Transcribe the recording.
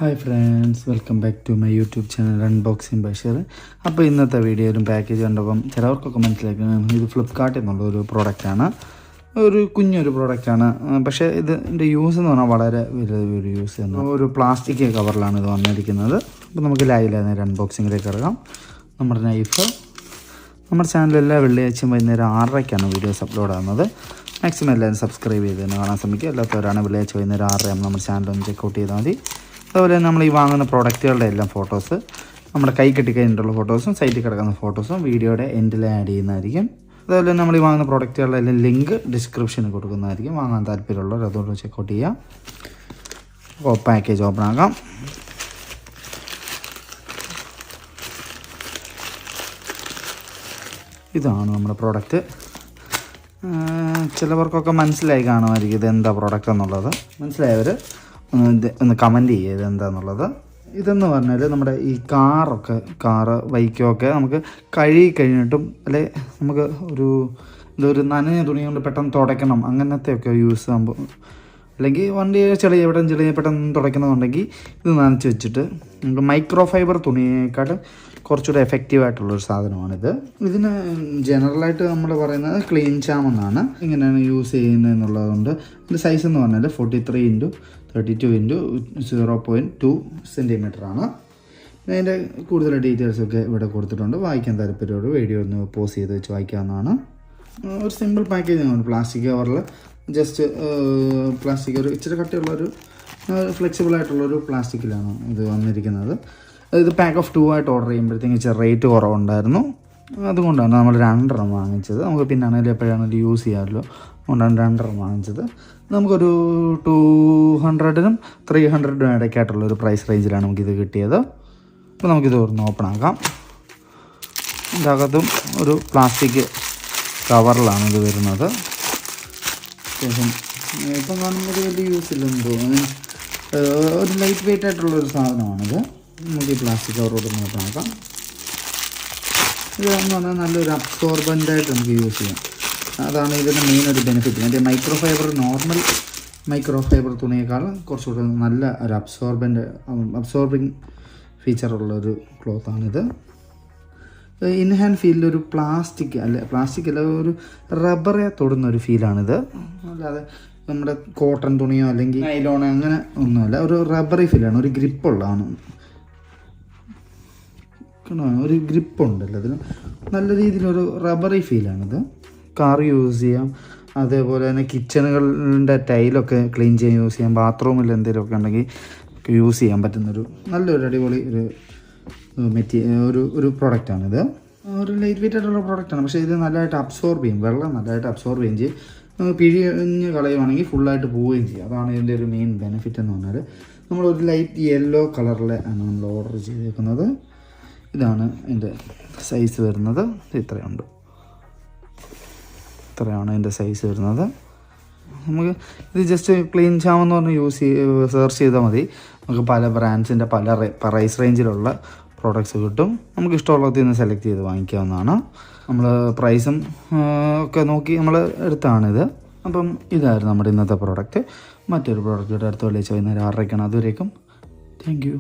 Hi friends, welcome back to my YouTube channel unboxing Basheer. അപ്പോൾ ഇന്നത്തെ വീഡിയോയിലും പാക്കേജ് കണ്ടപ്പം ചിലവർക്കൊക്കെ മനസ്സിലാക്കുന്നത് ഇത് ഫ്ലിപ്കാർട്ടിൽ നിന്നുള്ള ഒരു പ്രോഡക്റ്റാണ്. ഒരു കുഞ്ഞൊരു പ്രോഡക്റ്റാണ്. പക്ഷേ ഇതിൻ്റെ യൂസ് എന്ന് പറഞ്ഞാൽ വളരെ വലിയൊരു യൂസ് തന്നെ. ഒരു പ്ലാസ്റ്റിക് കവറിലാണ് ഇത് വന്നിരിക്കുന്നത്. അപ്പോൾ നമുക്ക് ലൈവിൽ നേരെ അൺബോക്സിങ്ങിലേക്ക് ഇറങ്ങാം. നമ്മുടെ നൈഫ് നമ്മുടെ ചാനലിൽ എല്ലാ വെള്ളിയാഴ്ചയും വൈകുന്നേരം 6:30ക്കാണ് വീഡിയോസ് അപ്ലോഡ് ആകുന്നത്. മാക്സിമം എല്ലാവരും സബ്സ്ക്രൈബ് ചെയ്ത് തന്നെ കാണാൻ ശ്രമിക്കുക. അല്ലാത്തവരാണ് വെള്ളിയാഴ്ച വൈകുന്നേരം 6:30 നമ്മുടെ ചാനലൊന്ന് ചെക്കൗട്ട് ചെയ്താൽ മതി. അതുപോലെ നമ്മൾ ഈ വാങ്ങുന്ന പ്രോഡക്റ്റുകളുടെ എല്ലാം ഫോട്ടോസ്, നമ്മുടെ കൈ കിട്ടിക്കഴിഞ്ഞിട്ടുള്ള ഫോട്ടോസും സൈറ്റിൽ കിടക്കുന്ന ഫോട്ടോസും വീഡിയോയുടെ എൻഡിൽ ആഡ് ചെയ്യുന്നതായിരിക്കും. അതുപോലെ നമ്മൾ ഈ വാങ്ങുന്ന പ്രോഡക്റ്റുകളുടെ എല്ലാം ലിങ്ക് ഡിസ്ക്രിപ്ഷനിൽ കൊടുക്കുന്നതായിരിക്കും. വാങ്ങാൻ താല്പര്യമുള്ളവർ അതുകൊണ്ട് ചെക്കൗട്ട് ചെയ്യാം. അപ്പോൾ പാക്കേജ് ഓപ്പൺ ആക്കാം. ഇതാണ് നമ്മുടെ പ്രോഡക്റ്റ്. ചിലവർക്കൊക്കെ മനസ്സിലായി കാണുമായിരിക്കും ഇതെന്താ പ്രോഡക്റ്റ് എന്നുള്ളത്. മനസ്സിലായവർ ഒന്ന് കമൻറ്റ് ചെയ്യുക ഇതെന്താണെന്നുള്ളത്. ഇതെന്ന് പറഞ്ഞാൽ നമ്മുടെ ഈ കാറ് ബൈക്കൊക്കെ നമുക്ക് കഴുകി കഴിഞ്ഞിട്ടും അല്ലെ നമുക്ക് ഇതൊരു നനഞ്ഞ തുണി കൊണ്ട് പെട്ടെന്ന് തുടയ്ക്കണം അങ്ങനത്തെയൊക്കെ യൂസ് ആകുമ്പോൾ, അല്ലെങ്കിൽ വണ്ടി ചെളിയ പെട്ടെന്ന് തുടയ്ക്കണമെന്നുണ്ടെങ്കിൽ ഇത് നനച്ച് വെച്ചിട്ട് നമുക്ക് മൈക്രോ ഫൈബർ തുണിയേക്കാട്ടും കുറച്ചുകൂടെ എഫക്റ്റീവായിട്ടുള്ളൊരു സാധനമാണിത്. ഇതിന് ജനറലായിട്ട് നമ്മൾ പറയുന്നത് ക്ലീൻ ചാം എന്നാണ്. ഇങ്ങനെയാണ് യൂസ് ചെയ്യുന്നത് എന്നുള്ളതുകൊണ്ട് ഇതിൻ്റെ സൈസ് എന്ന് പറഞ്ഞാൽ 43x32x0.2 സെൻറ്റിമീറ്റർ ആണ്. പിന്നെ അതിൻ്റെ കൂടുതൽ ഡീറ്റെയിൽസൊക്കെ ഇവിടെ കൊടുത്തിട്ടുണ്ട്. വായിക്കാൻ താല്പര്യമുള്ള വീഡിയോ ഒന്ന് പോസ് ചെയ്ത് വെച്ച് വായിക്കാവുന്നതാണ്. ഒരു സിമ്പിൾ പാക്കേജിങ്ങാണ്. പ്ലാസ്റ്റിക് കവറിൽ ജസ്റ്റ് പ്ലാസ്റ്റിക് ഒരു ഇച്ചിരി കട്ടിയുള്ളൊരു ഫ്ലെക്സിബിൾ ആയിട്ടുള്ളൊരു പ്ലാസ്റ്റിക്കിലാണ് ഇത് വന്നിരിക്കുന്നത്. ഇത് പാക്ക് ഓഫ് 2 ആയിട്ട് ഓർഡർ ചെയ്യുമ്പോഴത്തേക്കും ഇച്ചിരി റേറ്റ് കുറവുണ്ടായിരുന്നു. അതുകൊണ്ടാണ് നമ്മൾ 2 വാങ്ങിച്ചത്. നമുക്ക് പിന്നാണെങ്കിലും എപ്പോഴാണെങ്കിലും യൂസ് ചെയ്യാമല്ലോ, അതുകൊണ്ടാണ് 2 വാങ്ങിച്ചത്. നമുക്കൊരു 200-നും 300-നും ഇടയ്ക്കായിട്ടുള്ളൊരു പ്രൈസ് റേഞ്ചിലാണ് നമുക്കിത് കിട്ടിയത്. അപ്പോൾ നമുക്കിത് ഒന്ന് ഓപ്പൺ ആക്കാം. ഇതിനകത്തും ഒരു പ്ലാസ്റ്റിക് കവറിലാണ് ഇത് വരുന്നത്. അത്യാവശ്യം ഇപ്പം കാണുമ്പോൾ വലിയ യൂസ് ഇല്ലെന്ന് തോന്നുന്നു. ഒരു ലൈറ്റ് വെയിറ്റ് ആയിട്ടുള്ളൊരു സാധനമാണിത്. നമുക്ക് ഈ പ്ലാസ്റ്റിക് കവറോട് ഓപ്പൺ ആക്കാം. ഇതെന്ന് പറഞ്ഞാൽ നല്ലൊരു അബ്സോർബൻ്റായിട്ട് നമുക്ക് യൂസ് ചെയ്യാം. അതാണ് ഇതിൻ്റെ മെയിൻ ഒരു ബെനിഫിറ്റ്. അതിൻ്റെ നോർമൽ മൈക്രോ ഫൈബർ തുണിയേക്കാൾ കുറച്ചുകൂടെ നല്ല ഒരു അബ്സോർബിങ് ഫീച്ചറുള്ളൊരു ക്ലോത്താണിത്. ഇൻ ഹാൻഡ് ഫീലിലൊരു പ്ലാസ്റ്റിക് അല്ല ഒരു റബ്ബറെ തൊടുന്ന ഒരു ഫീലാണിത്. അല്ലാതെ നമ്മുടെ കോട്ടൺ തുണിയോ അല്ലെങ്കിൽ നൈലോണോ അങ്ങനെ ഒന്നുമല്ല. ഒരു റബ്ബറി ഫീലാണ്, ഒരു ഗ്രിപ്പുള്ളതാണ്. ഒരു ഗ്രിപ്പുണ്ടല്ലോ അതിന്, നല്ല രീതിയിലൊരു റബ്ബറി ഫീലാണിത്. കാർ യൂസ് ചെയ്യാം, അതേപോലെ തന്നെ കിച്ചണുകളുടെ ടൈലൊക്കെ ക്ലീൻ ചെയ്യാൻ യൂസ് ചെയ്യാം, ബാത്റൂമിൽ എന്തെങ്കിലുമൊക്കെ ഉണ്ടെങ്കിൽ യൂസ് ചെയ്യാൻ പറ്റുന്നൊരു നല്ലൊരു അടിപൊളി ഒരു പ്രോഡക്റ്റാണിത്. ഒരു ലൈറ്റ് വെയിറ്റ് ആയിട്ടുള്ള പ്രോഡക്റ്റാണ്. പക്ഷേ ഇത് നല്ലതായിട്ട് അബ്സോർബ് ചെയ്യും, വെള്ളം നല്ലതായിട്ട് അബ്സോർബ് ചെയ്യുകയും ചെയ്യും. പിഴിഞ്ഞ് കളയുവാണെങ്കിൽ ഫുള്ളായിട്ട് പോവുകയും ചെയ്യും. അതാണ് ഇതിൻ്റെ ഒരു മെയിൻ ബെനിഫിറ്റ് എന്ന് പറഞ്ഞാൽ. നമ്മളൊരു ലൈറ്റ് യെല്ലോ കളറിലെ ആണ് നമ്മൾ ഓർഡർ ചെയ്തേക്കുന്നത്. ഇതാണ് ഇതിൻ്റെ സൈസ് വരുന്നത്. ഇത്രയാണ് ഇതിൻ്റെ സൈസ് വരുന്നത്. നമുക്ക് ഇത് ജസ്റ്റ് ക്ലീൻ ചാമെന്ന് പറഞ്ഞ് സെർച്ച് ചെയ്താൽ മതി. നമുക്ക് പല ബ്രാൻഡ്സിൻ്റെ പല പ്രൈസ് റേഞ്ചിലുള്ള പ്രോഡക്റ്റ്സ് കിട്ടും. നമുക്ക് ഇഷ്ടമുള്ളത് ഇന്ന് സെലക്ട് ചെയ്ത് വാങ്ങിക്കാവുന്നതാണ്. നമ്മൾ പ്രൈസും ഒക്കെ നോക്കി നമ്മൾ എടുത്താണിത്. അപ്പം ഇതായിരുന്നു നമ്മുടെ ഇന്നത്തെ പ്രോഡക്റ്റ്. മറ്റൊരു പ്രോഡക്റ്റ് അടുത്ത വെള്ളിയാഴ്ച വൈകുന്നേരം 6:30ക്കാണ്. അതുവരേക്കും താങ്ക് യു.